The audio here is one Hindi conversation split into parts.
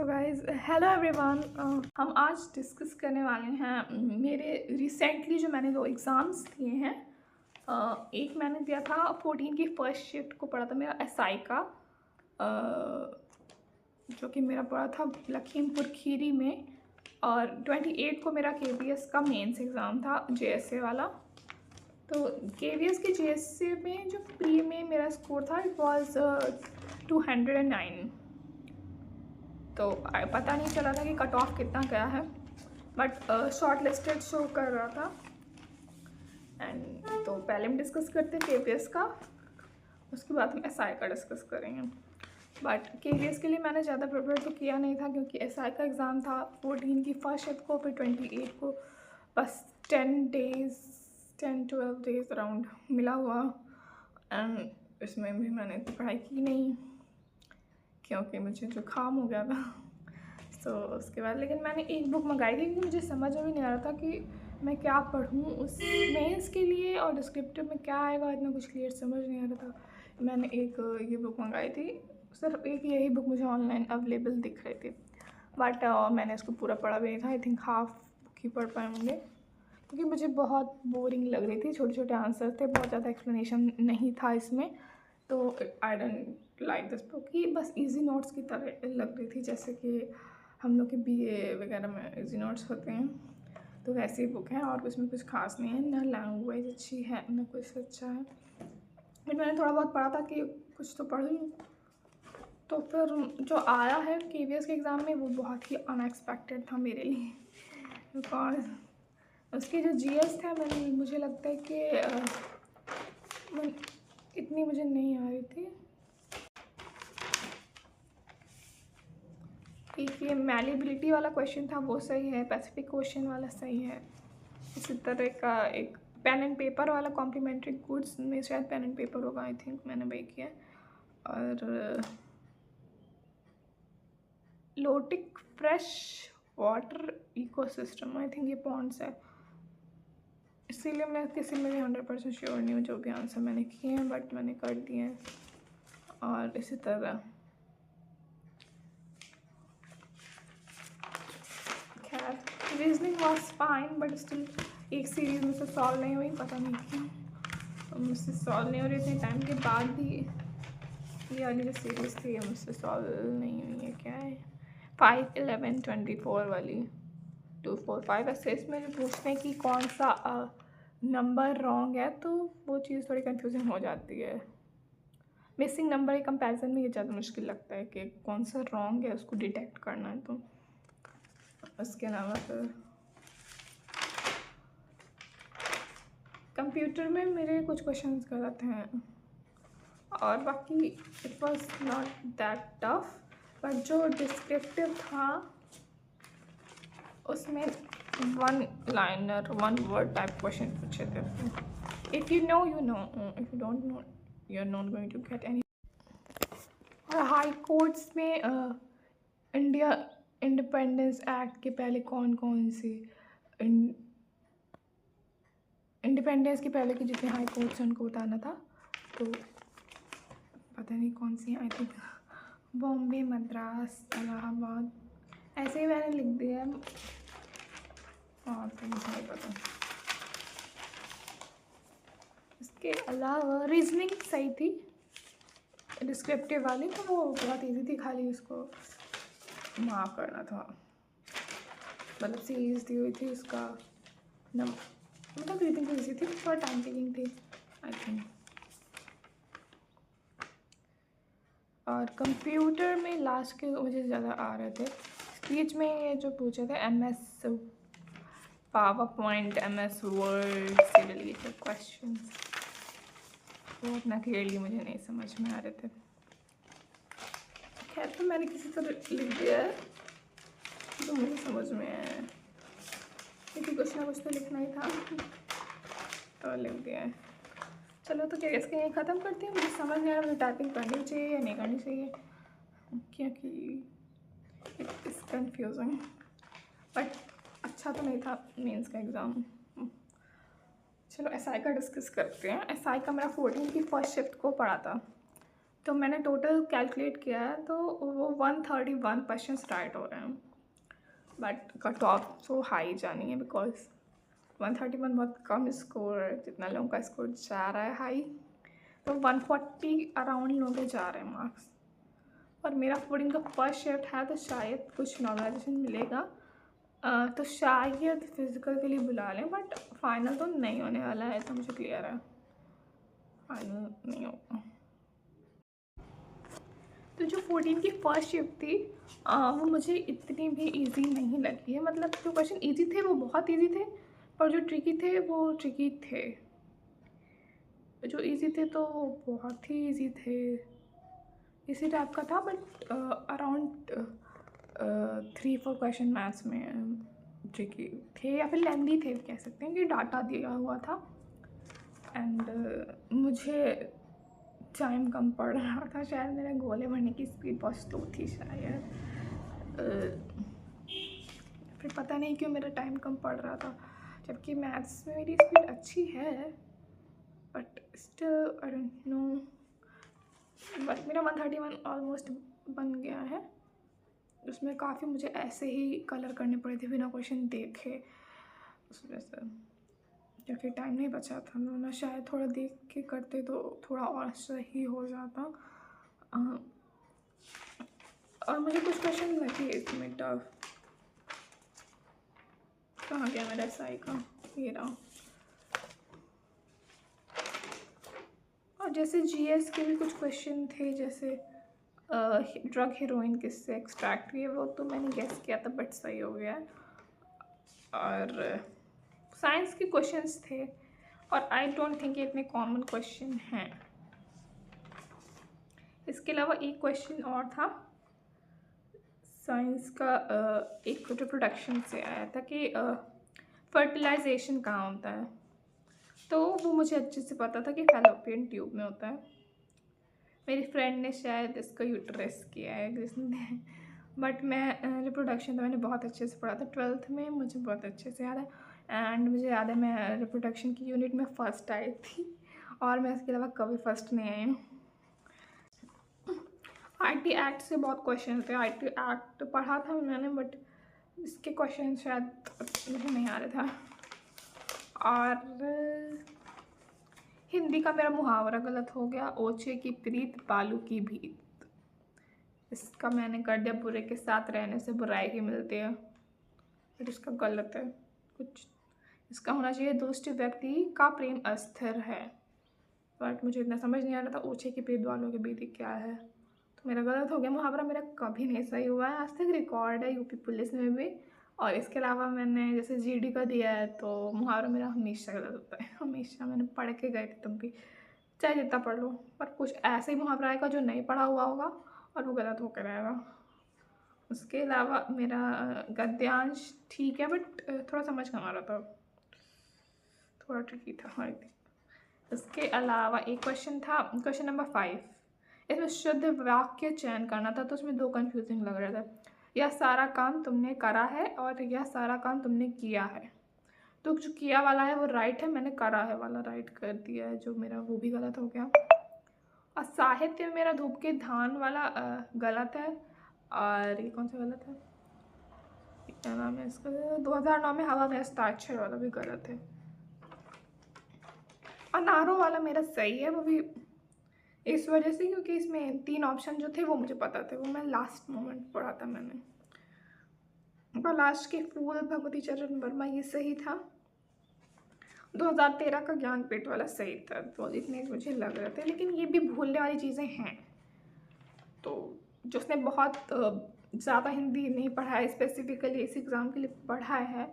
So guys hello everyone. हम आज डिस्कस करने वाले हैं मेरे रिसेंटली जो मैंने 2 एग्ज़ाम्स दिए हैं। एक मैंने दिया था 14 की फर्स्ट शिफ्ट को पढ़ा था मेरा एसआई का, जो कि मेरा पढ़ा था लखीमपुर खीरी में, और 28 को मेरा केवीएस का मेंस एग्ज़ाम था जेएसए वाला। तो केवीएस के जेएसए में जो प्री में मेरा स्कोर था इट वाज 209। तो पता नहीं चला था कि कट ऑफ कितना गया है, बट शॉर्ट लिस्टेड शो कर रहा था। एंड तो पहले हम डिस्कस करते हैं केवीएस का, उसके बाद हम एसआई का डिस्कस करेंगे। बट केवीएस के लिए मैंने ज़्यादा प्रिपेयर तो किया नहीं था, क्योंकि एसआई का एग्ज़ाम था 14 की फर्स्ट शिफ्ट को, फिर 28 को, बस 10-12 डेज अराउंड मिला हुआ। एंड इसमें भी मैंने तो पढ़ाई की नहीं, क्योंकि मुझे जुकाम हो गया था। तो उसके बाद लेकिन मैंने एक बुक मंगाई थी, क्योंकि मुझे समझ में नहीं आ रहा था कि मैं क्या पढ़ूँ उस मेंस के लिए, और डिस्क्रिप्टिव में क्या आएगा, इतना कुछ क्लियर समझ नहीं आ रहा था। मैंने एक ये बुक मंगाई थी, सिर्फ एक यही बुक मुझे ऑनलाइन अवेलेबल दिख रही थी, बट मैंने इसको पूरा पढ़ा भी नहीं था। आई थिंक हाफ बुक ही पढ़ पाए होंगे, क्योंकि मुझे बहुत बोरिंग लग रही थी। छोटे छोटे आंसर थे, बहुत ज़्यादा एक्सप्लेनेशन नहीं था इसमें, तो I don't like this book. कि बस इजी नोट्स की तरह लग रही थी, जैसे कि हम लोग के बीए वगैरह में इजी नोट्स होते हैं, तो वैसी बुक है, और उसमें कुछ खास नहीं है, ना लैंग्वेज अच्छी है ना कुछ अच्छा है। फिर मैंने थोड़ा बहुत पढ़ा था कि कुछ तो पढ़ लूँ, तो फिर जो आया है केवीएस के एग्ज़ाम में वो बहुत ही अनएक्सपेक्टेड था मेरे लिए, बिकॉज उसके जो जीएस थे मुझे लगता है कि इतनी मुझे नहीं आ रही थी। एक ये मैलिबिलिटी वाला क्वेश्चन था वो सही है, पैसिफिक क्वेश्चन वाला सही है। इसी तरह का एक पेन एंड पेपर वाला कॉम्प्लीमेंट्री गुड्स में शायद पेन एंड पेपर होगा, आई थिंक मैंने वही किया। और lotic fresh water ecosystem, I think ये पॉन्ड्स है, इसीलिए मैं किसी में भी 100% श्योर नहीं हूँ जो भी आंसर मैंने किए हैं, बट मैंने कर दिए हैं। और इसी तरह खैर reasoning was fine, but still एक सीरीज मुझसे सॉल्व नहीं हुई, पता नहीं क्यों मुझसे सॉल्व नहीं हो रही। इतने टाइम के बाद भी ये वाली जो सीरीज़ थी ये मुझसे सॉल्व नहीं हुई है। क्या है 5, 11, 24 वाली 2, 4, 5, ऐसे इसमें जो पूछते हैं कि कौन सा नंबर रॉन्ग है, तो वो चीज़ थोड़ी कंफ्यूजन हो जाती है। मिसिंग नंबर के कंपैरिजन में ये ज़्यादा मुश्किल लगता है कि कौन सा रॉन्ग है उसको डिटेक्ट करना है। तो उसके अलावा फिर कंप्यूटर में मेरे कुछ क्वेश्चंस गलत हैं, और बाकी it was not that tough. But जो डिस्क्रिप्टिव था उसमें 1 लाइनर 1 वर्ड टाइप क्वेश्चन पूछे थे। If you know you know, if you don't know you are not going to get any. और हाई कोर्ट्स में इंडिया इंडिपेंडेंस एक्ट के पहले कौन कौन सी इंडिपेंडेंस के पहले की जितने हाई कोर्ट्स हैं उनको बताना था, तो पता नहीं कौन सी, आई थिंक बॉम्बे, मद्रास, इलाहाबाद, ऐसे ही मैंने लिख दिया, और तो मुझे नहीं पता। इसके अलावा रीजनिंग सही थी, डिस्क्रिप्टिव वाली तो वो बहुत इजी थी, खाली उसको मार्क करना था। मतलब सीरीज दी हुई थी, उसका मतलब रीडिंग तो इजी थी, थोड़ा टाइम टेकिंग थी आई थिंक। और कंप्यूटर में लास्ट के मुझे ज़्यादा आ रहे थे। स्पीच में ये जो पूछे थे MS power point, MS word से रिलेटेड क्वेश्चन, वो उतना क्लियरली मुझे नहीं समझ में आ रहे थे। खैर तो मैंने किसी तरह लिख दिया है तो मुझे समझ में आया, क्योंकि कुछ ना कुछ तो लिखना ही था, तो लिख दिया है। चलो तो क्या इसके यहीं ख़त्म करती हूँ। मुझे समझ नहीं आ रहा मुझे टाइपिंग करनी चाहिए या नहीं करनी चाहिए, क्योंकि इट इज़ कन्फ्यूजिंग। बट अच्छा तो नहीं था मेंस का एग्ज़ाम। चलो एसआई का डिस्कस करते हैं। एसआई का मेरा 14 की फर्स्ट शिफ्ट को पढ़ा था, तो मैंने टोटल कैलकुलेट किया है तो वो 131 क्वेश्चन राइट हो रहे हैं, बट कट ऑफ तो हाई जानी है बिकॉज 131 बहुत कम स्कोर है, जितना लोगों का स्कोर जा रहा है हाई, तो 140 अराउंड लोगों के जा रहे हैं मार्क्स। और मेरा कोडिंग का फर्स्ट शिफ्ट है तो शायद कुछ नॉर्मलाइजेशन मिलेगा, तो शायद फिज़िकल के लिए बुला लें, बट फाइनल तो नहीं होने वाला है, तो मुझे क्लियर है फाइनल नहीं होगा। तो जो 14 की फर्स्ट शिफ्ट थी वो मुझे इतनी भी इजी नहीं लगी है, मतलब जो क्वेश्चन इजी थे वो बहुत इजी थे, पर जो ट्रिकी थे वो ट्रिकी थे। जो इजी थे तो वो बहुत ही इजी थे, इसी टाइप का था, बट अराउंड 3-4 क्वेश्चन मैथ्स में ट्रिकी थे या फिर लेंदी थे कह सकते हैं, कि डाटा दिया हुआ था एंड मुझे टाइम कम पड़ रहा था, शायद मेरे गोले भरने की स्पीड बहुत स्लो थी शायद, फिर पता नहीं क्यों मेरा टाइम कम पड़ रहा था, जबकि मैथ्स में मेरी स्पीड अच्छी है, but still I don't know. But मेरा 131 ऑलमोस्ट बन गया है, उसमें काफ़ी मुझे ऐसे ही कलर करने पड़े थे बिना क्वेश्चन देखे, उस वजह से, क्योंकि टाइम नहीं बचा था ना, शायद थोड़ा देख के करते तो थोड़ा और सही हो जाता। और मुझे कुछ क्वेश्चन लगे इसमें टफ। कहाँ गया मेरा साई का, ये रहा। और जैसे जीएस के भी कुछ क्वेश्चन थे, जैसे ड्रग हीरोइन किससे एक्सट्रैक्ट हुई है, वो तो मैंने गेस किया था बट सही हो गया। और साइंस के क्वेश्चंस थे, और आई डोंट थिंक ये इतने कॉमन क्वेश्चन हैं। इसके अलावा एक क्वेश्चन और था साइंस का, एक रिप्रोडक्शन से आया था कि फर्टिलाइजेशन कहाँ होता है, तो वो मुझे अच्छे से पता था कि फैलोपियन ट्यूब में होता है। मेरी फ्रेंड ने शायद इसका यूट्रस किया है जिसने, बट मैं रिप्रोडक्शन तो मैंने बहुत अच्छे से पढ़ा था 12th में, मुझे बहुत अच्छे से याद है। एंड मुझे याद है मैं रिप्रोडक्शन की यूनिट में फ़र्स्ट आई थी, और मैं इसके अलावा कभी फर्स्ट नहीं आई हूँ। आईटी एक्ट से बहुत क्वेश्चन थे, आईटी एक्ट पढ़ा था मैंने, बट इसके क्वेश्चन शायद मुझे नहीं आ रहा था। और हिंदी का मेरा मुहावरा गलत हो गया, ओछे की प्रीत बालू की भीत, इसका मैंने कर दिया बुरे के साथ रहने से बुराई ही मिलती है, बट इसका गलत है कुछ, इसका होना चाहिए दुष्ट व्यक्ति का प्रेम अस्थिर है, बट मुझे इतना समझ नहीं आ रहा था ओछे की प्रीत बालू की भीत क्या है, तो मेरा गलत हो गया। मुहावरा मेरा कभी नहीं सही हुआ है आज तक, रिकॉर्ड है यूपी पुलिस में भी। और इसके अलावा मैंने जैसे जीडी का दिया है तो मुहावरा मेरा हमेशा गलत होता है, हमेशा। मैंने पढ़ के गए थे तब भी, चाहे जितना पढ़ लो, पर कुछ ऐसे ही मुहावरा आएगा जो नहीं पढ़ा हुआ होगा और वो गलत होकर आएगा। उसके अलावा मेरा गद्यांश ठीक है, बट थोड़ा समझ कम आ रहा था, थोड़ा ट्रिकी था हमारी थी। इसके अलावा एक क्वेश्चन था, क्वेश्चन नंबर 5, इसमें शुद्ध वाक्य चयन करना था, तो उसमें 2 कन्फ्यूजिंग लग रहा था, यह सारा काम तुमने करा है और यह सारा काम तुमने किया है। तो जो किया वाला है वो राइट है, मैंने करा है वाला राइट कर दिया है, जो मेरा वो भी गलत हो गया। और साहित्य में मेरा धूप के धान वाला गलत है, और ये कौन सा गलत है, क्या नाम है इसका, 2009 में हवा में हस्ताक्षर वाला भी गलत है। अनारों वाला मेरा सही है, वो भी इस वजह से क्योंकि इसमें 3 ऑप्शन जो थे वो मुझे पता थे, वो मैं लास्ट मोमेंट पढ़ा था मैंने। और लास्ट के फूल भगवती चरण वर्मा ये सही था। 2013 का ज्ञानपीठ वाला सही था, तो इतने मुझे लग रहे थे, लेकिन ये भी भूलने वाली चीज़ें हैं। तो जिसने बहुत ज़्यादा हिंदी नहीं पढ़ा है, स्पेसिफिकली इस एग्ज़ाम के लिए पढ़ा है,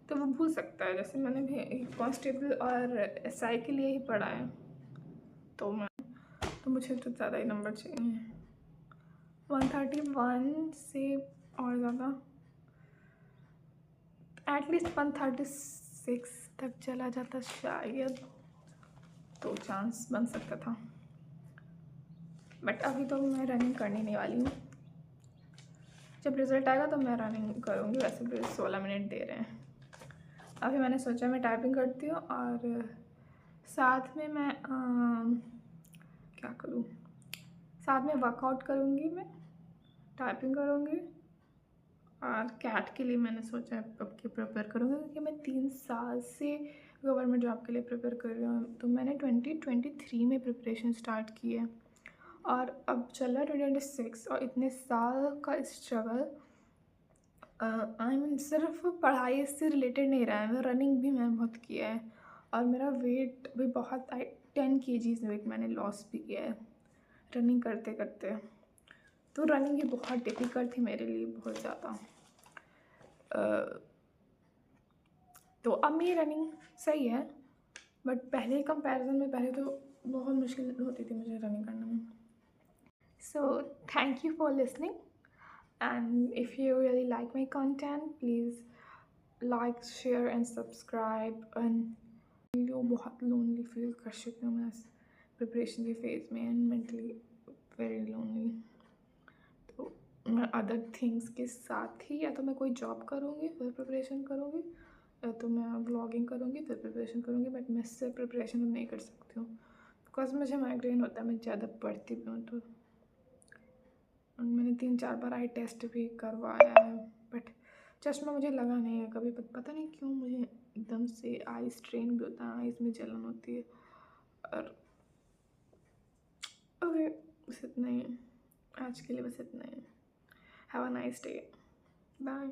तो वो भूल सकता है। जैसे मैंने भी कांस्टेबल और एसआई के लिए ही पढ़ा है, तो मुझे तो ज़्यादा ही नंबर चाहिए, 131 से और ज़्यादा, एटलीस्ट 136 तक चला जाता शायद, तो चांस बन सकता था। बट अभी तो मैं रनिंग करने नहीं वाली हूँ, जब रिज़ल्ट आएगा तो मैं रनिंग करूँगी। वैसे भी 16 मिनट दे रहे हैं, अभी मैंने सोचा मैं टाइपिंग करती हूँ और साथ में मैं क्या करूँ, साथ में वर्कआउट करूँगी, मैं टाइपिंग करूँगी, और कैट के लिए मैंने सोचा अब की प्रिपेयर करूँगी, क्योंकि मैं 3 साल से गवर्नमेंट जॉब के लिए प्रिपेयर कर रही हूँ। तो मैंने 2023 में प्रिपरेशन स्टार्ट की है और अब चल रहा है 2026, और इतने साल का स्ट्रगल आई मीन सिर्फ पढ़ाई से रिलेटेड नहीं रहा है, रनिंग भी मैंने बहुत किया है और मेरा वेट भी बहुत 10 kgs वेट मैंने लॉस भी किया है रनिंग करते करते। तो रनिंग ये बहुत डिफ़िकल्ट थी मेरे लिए, बहुत ज़्यादा। तो अब मेरी रनिंग सही है, बट पहले कंपैरिजन में पहले तो बहुत मुश्किल होती थी मुझे रनिंग करने में। So thank you for listening, and if you really like my content please like, share and subscribe. And बहुत लोनली फील कर चुकी हूँ मैं इस प्रिपरेशन के फेज़ में, एंड मेंटली वेरी लोनली। तो मैं अदर थिंग्स के साथ ही या तो मैं कोई जॉब करूँगी फिर प्रिपरेशन करूँगी, या तो मैं व्लॉगिंग करूँगी फिर प्रिपरेशन करूँगी, बट मैं इससे प्रिपरेशन अब नहीं कर सकती हूँ बिकॉज मुझे माइग्रेन होता है, मैं ज़्यादा पढ़ती भी हूँ। तो मैंने 3-4 बार आई टेस्ट भी करवाया है, बट चश्मा मुझे लगा नहीं है कभी, पता नहीं क्यों मुझे एकदम से आई स्ट्रेन भी होता है, आइज़ में जलन होती है। और ओके, बस इतना ही है आज के लिए, बस इतना ही है। Have a nice day, bye.